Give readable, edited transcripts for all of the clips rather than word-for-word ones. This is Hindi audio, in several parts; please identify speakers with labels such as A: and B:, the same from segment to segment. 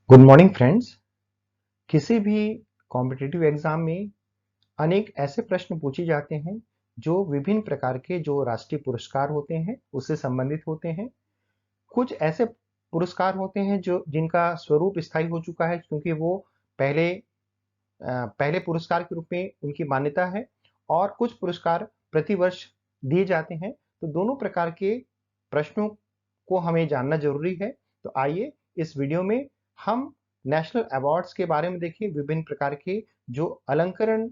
A: Good morning friends. किसी भी कॉम्पिटिटिव एग्जाम में अनेक ऐसे प्रश्न पूछे जाते हैं जो विभिन्न प्रकार के जो राष्ट्रीय पुरस्कार होते हैं उससे संबंधित होते हैं। कुछ ऐसे पुरस्कार होते हैं जो जिनका स्वरूप स्थायी हो चुका है क्योंकि वो पहले पहले पुरस्कार के रूप में उनकी मान्यता है और कुछ पुरस्कार प्रतिवर्ष दिए जाते हैं। तो दोनों प्रकार के प्रश्नों को हमें जानना जरूरी है। तो आइए इस वीडियो में हम नेशनल अवार्ड्स के बारे में देखें। विभिन्न प्रकार के जो अलंकरण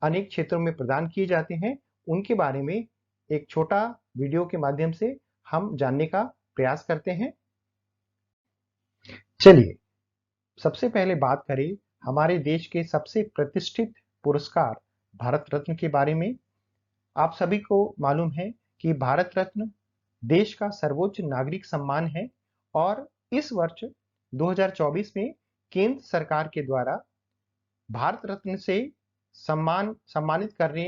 A: अनेक क्षेत्रों में प्रदान किए जाते हैं उनके बारे में एक छोटा वीडियो के माध्यम से हम जानने का प्रयास करते हैं। चलिए सबसे पहले बात करें हमारे देश के सबसे प्रतिष्ठित पुरस्कार भारत रत्न के बारे में। आप सभी को मालूम है कि भारत रत्न देश का सर्वोच्च नागरिक सम्मान है और इस वर्ष 2024 में केंद्र सरकार के द्वारा भारत रत्न से सम्मानित करने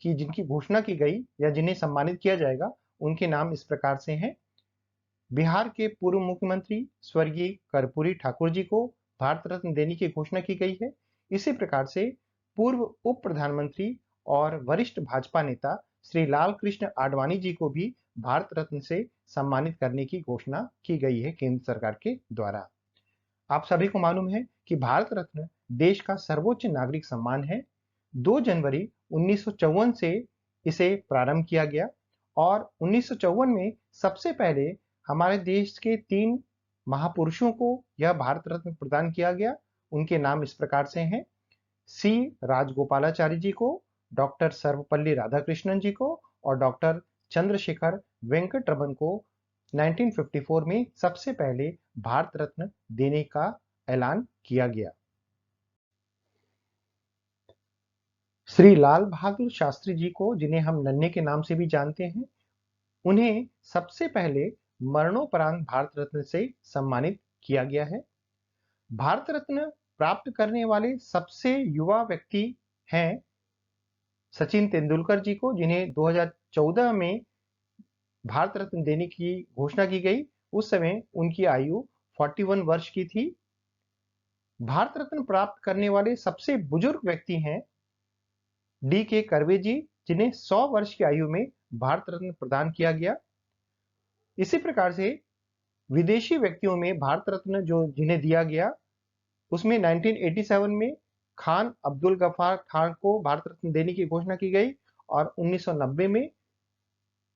A: की जिनकी घोषणा की गई या जिन्हें सम्मानित किया जाएगा उनके नाम इस प्रकार से हैं। बिहार के पूर्व मुख्यमंत्री स्वर्गीय कर्पूरी ठाकुर जी को भारत रत्न देने की घोषणा की गई है। इसी प्रकार से पूर्व उप प्रधानमंत्री और वरिष्ठ भाजपा नेता श्री लाल कृष्ण आडवाणी जी को भी भारत रत्न से सम्मानित करने की घोषणा की गई है केंद्र सरकार के द्वारा। आप सभी को मालूम है कि भारत रत्न देश का सर्वोच्च नागरिक सम्मान है। 2 जनवरी 1954 से इसे प्रारंभ किया गया और 1954 में सबसे पहले हमारे देश के 3 महापुरुषों को यह भारत रत्न प्रदान किया गया। उनके नाम इस प्रकार से हैं। सी राजगोपालाचारी जी को, डॉक्टर सर्वपल्ली राधाकृष्णन जी को और डॉक्टर चंद्रशेखर वेंकट रमन को 1954 में सबसे पहले भारत रत्न देने का ऐलान किया गया। श्री लाल बहादुर शास्त्री जी को, जिन्हें हम नन्हे के नाम से भी जानते हैं, उन्हें सबसे पहले मरणोपरांत भारत रत्न से सम्मानित किया गया है। भारत रत्न प्राप्त करने वाले सबसे युवा व्यक्ति हैं सचिन तेंदुलकर जी को, जिन्हें 2014 में भारत रत्न देने की घोषणा की गई। उस समय उनकी आयु 41 वर्ष की थी। भारत रत्न प्राप्त करने वाले सबसे बुजुर्ग व्यक्ति हैं डी के कर्वे जी, जिन्हें 100 वर्ष की आयु में भारत रत्न प्रदान किया गया। इसी प्रकार से विदेशी व्यक्तियों में भारत रत्न जो जिन्हें दिया गया उसमें 1987 में खान अब्दुल गफार खान को भारत रत्न देने की घोषणा की गई और 1990 में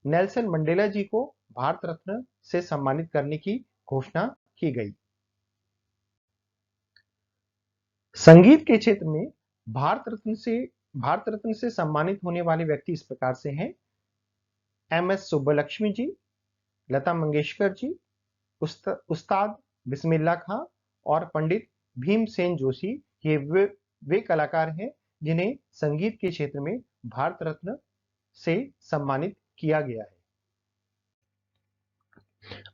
A: नेल्सन मंडेला जी को भारत रत्न से सम्मानित करने की घोषणा की गई। संगीत के क्षेत्र में भारत रत्न से सम्मानित होने वाले व्यक्ति इस प्रकार से हैं। एम एस सुब्बलक्ष्मी जी, लता मंगेशकर जी, उस्ताद बिस्मिल्लाह खां और पंडित भीमसेन जोशी। ये वे कलाकार हैं जिन्हें संगीत के क्षेत्र में भारत रत्न से सम्मानित किया गया है।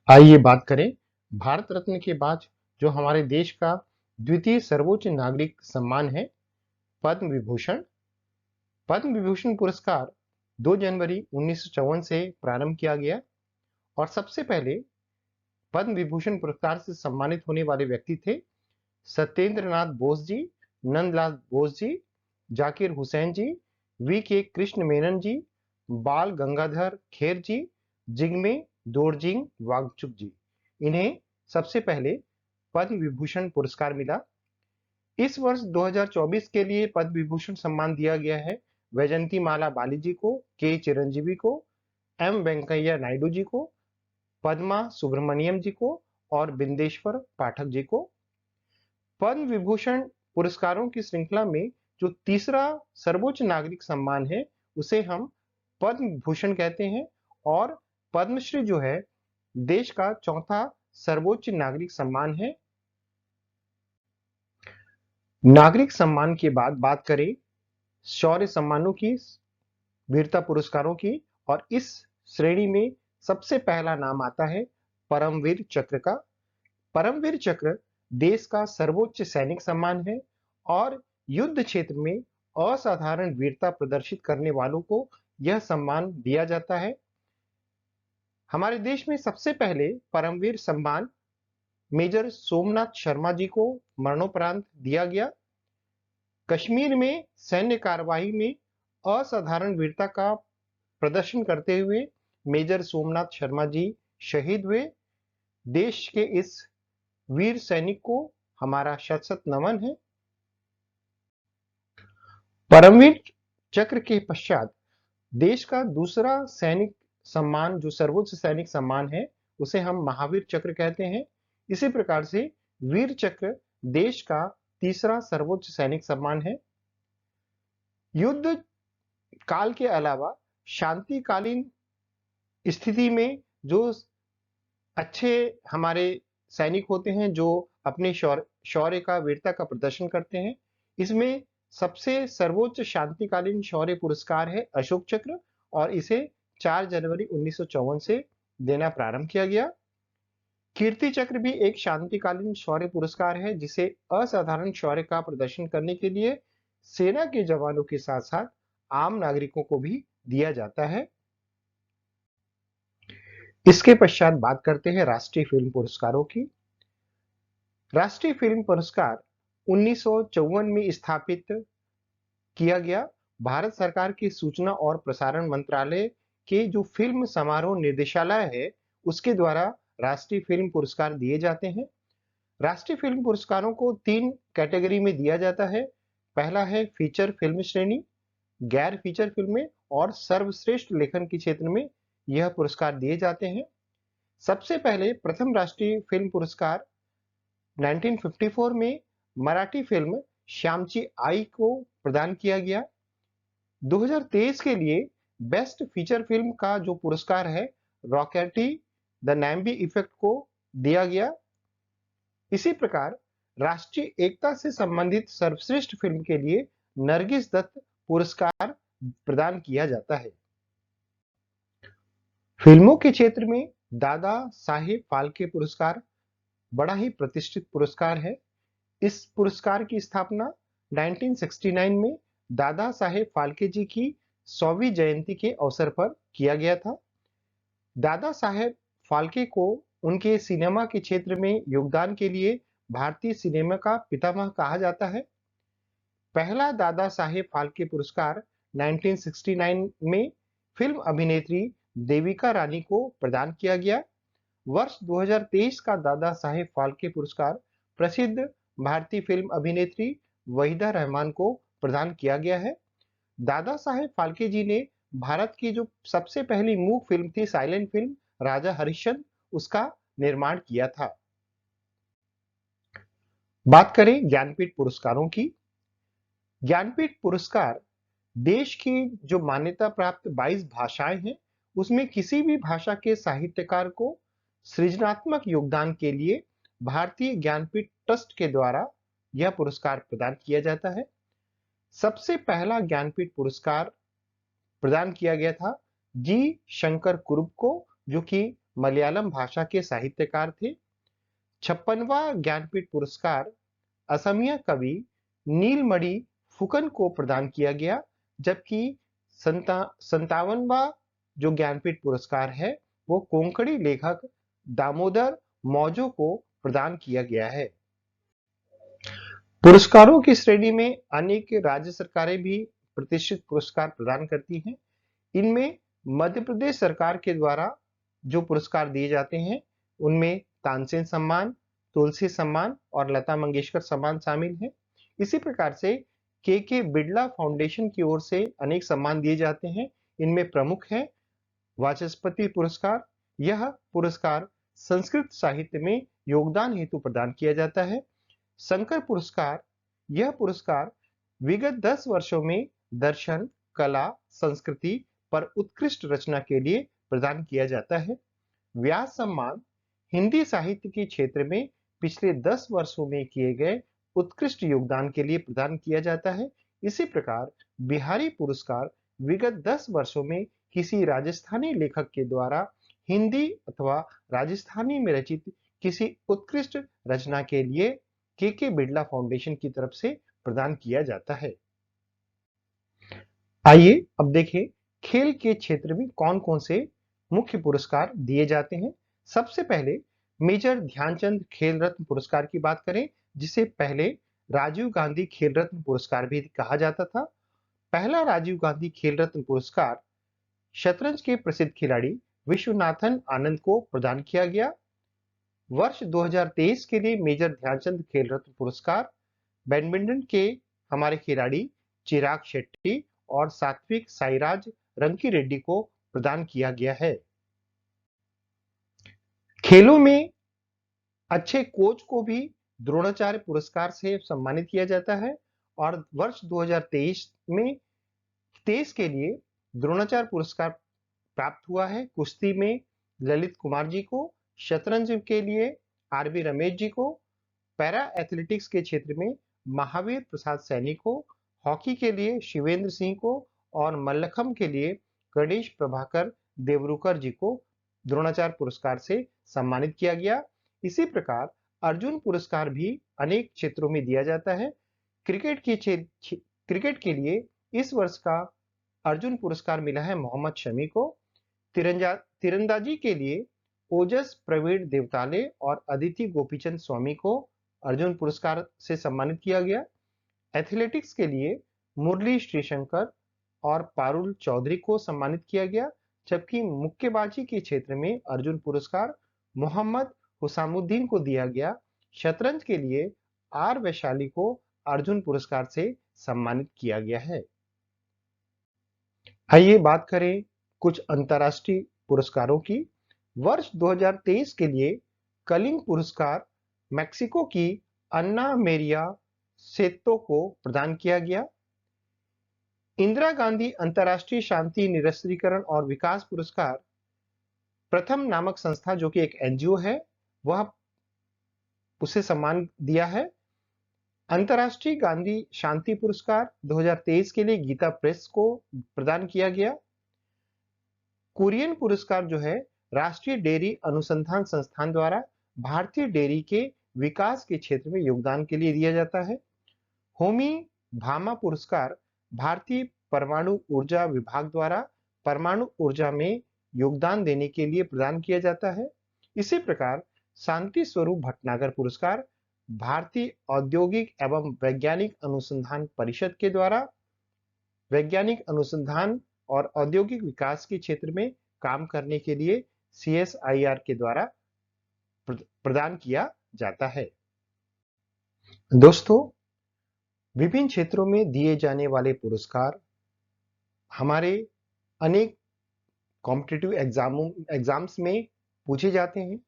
A: आइए बात करें भारत रत्न के बाद जो हमारे देश का द्वितीय सर्वोच्च नागरिक सम्मान है पद्म विभूषण। पद्म विभूषण पुरस्कार 2 जनवरी 1954 से प्रारंभ किया गया और सबसे पहले पद्म विभूषण पुरस्कार से सम्मानित होने वाले व्यक्ति थे सत्येंद्र नाथ बोस जी, नंदलाल बोस जी, जाकिर हुसैन जी, वी के कृष्ण मेनन जी, बाल गंगाधर खेर जी, जिग्मे दोरजिंग वांगचुक जी। इन्हें सबसे पहले पद्म विभूषण पुरस्कार मिला। इस वर्ष 2024 के लिए पद्म विभूषण सम्मान दिया गया है वैजंती माला बाली जी को, के चिरंजीवी को, एम वेंकैया नायडू जी को, पद्मा सुब्रमण्यम जी को और बिंदेश्वर पाठक जी को। पद्म विभूषण पुरस्कारों की श्रृंखला में जो तीसरा सर्वोच्च नागरिक सम्मान है उसे हम पद्म भूषण कहते हैं और पद्मश्री जो है देश का चौथा सर्वोच्च नागरिक सम्मान है। नागरिक सम्मान के बाद बात करें शौर्य सम्मानों की, वीरता पुरस्कारों की, और इस श्रेणी में सबसे पहला नाम आता है परमवीर चक्र का। परमवीर चक्र देश का सर्वोच्च सैनिक सम्मान है और युद्ध क्षेत्र में असाधारण वीरता प्रदर्शित करने वालों को यह सम्मान दिया जाता है। हमारे देश में सबसे पहले परमवीर सम्मान मेजर सोमनाथ शर्मा जी को मरणोपरांत दिया गया। कश्मीर में सैन्य कार्रवाई में असाधारण वीरता का प्रदर्शन करते हुए मेजर सोमनाथ शर्मा जी शहीद हुए। देश के इस वीर सैनिक को हमारा शत शत नमन है। परमवीर चक्र के पश्चात देश का दूसरा सैनिक सम्मान, जो सर्वोच्च सैनिक सम्मान है, उसे हम महावीर चक्र कहते हैं। इसी प्रकार से वीर चक्र देश का तीसरा सर्वोच्च सैनिक सम्मान है। युद्ध काल के अलावा शांतिकालीन स्थिति में जो अच्छे हमारे सैनिक होते हैं, जो अपने शौर्य का, वीरता का प्रदर्शन करते हैं, इसमें सबसे सर्वोच्च शांतिकालीन शौर्य पुरस्कार है अशोक चक्र, और इसे 4 जनवरी 1954 से देना प्रारंभ किया गया। कीर्ति चक्र भी एक शांतिकालीन शौर्य पुरस्कार है, जिसे असाधारण शौर्य का प्रदर्शन करने के लिए सेना के जवानों के साथ साथ आम नागरिकों को भी दिया जाता है। इसके पश्चात बात करते हैं राष्ट्रीय फिल्म पुरस्कारों की। राष्ट्रीय फिल्म पुरस्कार 1954 में स्थापित किया गया। भारत सरकार की सूचना और प्रसारण मंत्रालय के जो फिल्म समारोह निर्देशालय है, उसके द्वारा राष्ट्रीय फिल्म पुरस्कार दिए जाते हैं। राष्ट्रीय फिल्म पुरस्कारों को 3 कैटेगरी में दिया जाता है। पहला है फीचर फिल्म श्रेणी, गैर फीचर फिल्में और सर्वश्रेष्ठ लेखन के क्षेत्र में यह पुरस्कार दिए जाते हैं। सबसे पहले प्रथम राष्ट्रीय फिल्म पुरस्कार 1954 में मराठी फिल्म श्यामची आई को प्रदान किया गया। 2023 के लिए बेस्ट फीचर फिल्म का जो पुरस्कार है, रॉकेटी द नैम्बी इफेक्ट को दिया गया। इसी प्रकार राष्ट्रीय एकता से संबंधित सर्वश्रेष्ठ फिल्म के लिए नरगिस दत्त पुरस्कार प्रदान किया जाता है। फिल्मों के क्षेत्र में दादा साहेब फाल्के पुरस्कार बड़ा ही प्रतिष्ठित पुरस्कार है। इस पुरस्कार की स्थापना 1969 में दादा साहेब फाल्के जी की 100वीं जयंती के अवसर पर किया गया था। दादा साहेब फाल्के को उनके सिनेमा के क्षेत्र में योगदान के लिए भारतीय सिनेमा का पितामह कहा जाता है। पहला दादा साहेब फाल्के पुरस्कार 1969 में फिल्म अभिनेत्री देविका रानी को प्रदान किया गया। वर्ष 2023 का दादा साहेब फाल्के पुरस्कार प्रसिद्ध भारतीय फिल्म अभिनेत्री वहीदा रहमान को प्रदान किया गया है। दादा साहेब फाल्के जी ने भारत की जो सबसे पहली मूक फिल्म थी, साइलेंट फिल्म राजा हरिश्चंद्र, उसका निर्माण किया था। बात करें ज्ञानपीठ पुरस्कारों की। ज्ञानपीठ पुरस्कार देश की जो मान्यता प्राप्त 22 भाषाएं हैं, उसमें किसी भी भाषा के साहित्यकार को सृजनात्मक योगदान के लिए भारतीय ज्ञानपीठ ट्रस्ट के द्वारा यह पुरस्कार प्रदान किया जाता है। सबसे पहला ज्ञानपीठ पुरस्कार प्रदान किया गया था जी शंकर कुरुप को, जो कि मलयालम भाषा के साहित्यकार थे। 56वां ज्ञानपीठ पुरस्कार असमिया कवि नीलमणि फुकन को प्रदान किया गया, जबकि 57वां जो ज्ञानपीठ पुरस्कार है, वो कोंकणी लेखक दामोदर मौजो को प्रदान किया गया है। पुरस्कारों की श्रेणी में अनेक राज्य सरकारें भी प्रतिष्ठित पुरस्कार प्रदान करती हैं। इनमें मध्य प्रदेश सरकार के द्वारा जो पुरस्कार दिए जाते हैं, उनमें तानसेन सम्मान, तुलसी सम्मान और लता मंगेशकर सम्मान शामिल हैं। इसी प्रकार से के बिड़ला फाउंडेशन की ओर से अनेक सम्मान दिए जाते हैं। इनमें प्रमुख है वाचस्पति पुरस्कार। यह पुरस्कार संस्कृत साहित्य में योगदान हेतु प्रदान किया जाता है। शंकर पुरस्कार, यह पुरस्कार विगत 10 वर्षों में दर्शन, कला, संस्कृति पर उत्कृष्ट रचना के लिए प्रदान किया जाता है। व्यास सम्मान हिंदी साहित्य के क्षेत्र में पिछले 10 वर्षों में किए गए उत्कृष्ट योगदान के लिए प्रदान किया जाता है। इसी प्रकार बिहारी पुरस्कार विगत 10 वर्षों में किसी राजस्थानी लेखक के द्वारा हिंदी अथवा राजस्थानी में रचित किसी उत्कृष्ट रचना के लिए के बिड़ला फाउंडेशन की तरफ से प्रदान किया जाता है। आइए अब देखें खेल के क्षेत्र में कौन कौन से मुख्य पुरस्कार दिए जाते हैं। सबसे पहले मेजर ध्यानचंद खेल रत्न पुरस्कार की बात करें, जिसे पहले राजीव गांधी खेल रत्न पुरस्कार भी कहा जाता था। पहला राजीव गांधी खेल रत्न पुरस्कार शतरंज के प्रसिद्ध खिलाड़ी विश्वनाथन आनंद को प्रदान किया गया। वर्ष 2023 के लिए मेजर ध्यानचंद खेल रत्न पुरस्कार बैडमिंटन के हमारे खिलाड़ी चिराग शेट्टी और सात्विक साईराज रंकीरेड्डी को प्रदान किया गया है। खेलों में अच्छे कोच को भी द्रोणाचार्य पुरस्कार से सम्मानित किया जाता है और वर्ष 2023 में तेज के लिए द्रोणाचार्य पुरस्कार प्राप्त हुआ है कुश्ती में ललित कुमार जी को, शतरंज के लिए आरबी रमेश जी को, पैरा एथलेटिक्स के क्षेत्र में महावीर प्रसाद सैनी को, हॉकी के लिए शिवेंद्र सिंह को और मल्लखंब के लिए गणेश प्रभाकर देवरुकर जी को द्रोणाचार्य पुरस्कार से सम्मानित किया गया। इसी प्रकार अर्जुन पुरस्कार भी अनेक क्षेत्रों में दिया जाता है। क्रिकेट के लिए इस वर्ष का अर्जुन पुरस्कार मिला है मोहम्मद शमी को। तीरंदाजी के लिए ओजस प्रवीण देवताले और अदिति गोपीचंद स्वामी को अर्जुन पुरस्कार से सम्मानित किया गया। एथलेटिक्स के लिए मुरली श्रीशंकर और पारुल चौधरी को सम्मानित किया गया, जबकि मुक्केबाजी के क्षेत्र में अर्जुन पुरस्कार मोहम्मद हुसामुद्दीन को दिया गया। शतरंज के लिए आर वैशाली को अर्जुन पुरस्कार से सम्मानित किया गया है। आइए बात करें कुछ अंतर्राष्ट्रीय पुरस्कारों की। वर्ष 2023 के लिए कलिंग पुरस्कार मेक्सिको की अन्ना मेरिया सेतो को प्रदान किया गया। इंदिरा गांधी अंतर्राष्ट्रीय शांति निरस्त्रीकरण और विकास पुरस्कार प्रथम नामक संस्था, जो कि एक एनजीओ है, वह उसे सम्मान दिया है। अंतर्राष्ट्रीय गांधी शांति पुरस्कार 2023 के लिए गीता प्रेस को प्रदान किया गया। कुरियन पुरस्कार जो है राष्ट्रीय डेयरी अनुसंधान संस्थान द्वारा भारतीय डेयरी के विकास के क्षेत्र में योगदान के लिए दिया जाता है। होमी भामा पुरस्कार भारतीय परमाणु ऊर्जा विभाग द्वारा परमाणु ऊर्जा में योगदान देने के लिए प्रदान किया जाता है। इसी प्रकार शांति स्वरूप भटनागर पुरस्कार भारतीय औद्योगिक एवं वैज्ञानिक अनुसंधान परिषद के द्वारा वैज्ञानिक अनुसंधान और औद्योगिक विकास के क्षेत्र में काम करने के लिए CSIR के द्वारा प्रदान किया जाता है। दोस्तों, विभिन्न क्षेत्रों में दिए जाने वाले पुरस्कार हमारे अनेक कॉम्पिटिटिव एग्जाम्स में पूछे जाते हैं।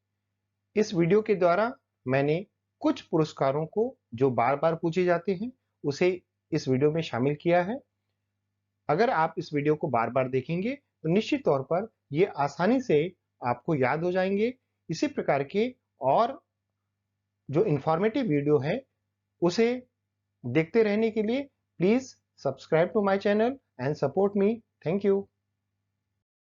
A: इस वीडियो के द्वारा मैंने कुछ पुरस्कारों को जो बार बार पूछे जाते हैं उसे इस वीडियो में शामिल किया है। अगर आप इस वीडियो को बार बार देखेंगे तो निश्चित तौर पर ये आसानी से आपको याद हो जाएंगे। इसी प्रकार के और जो इंफॉर्मेटिव वीडियो है उसे देखते रहने के लिए please subscribe to my channel and support me. Thank you.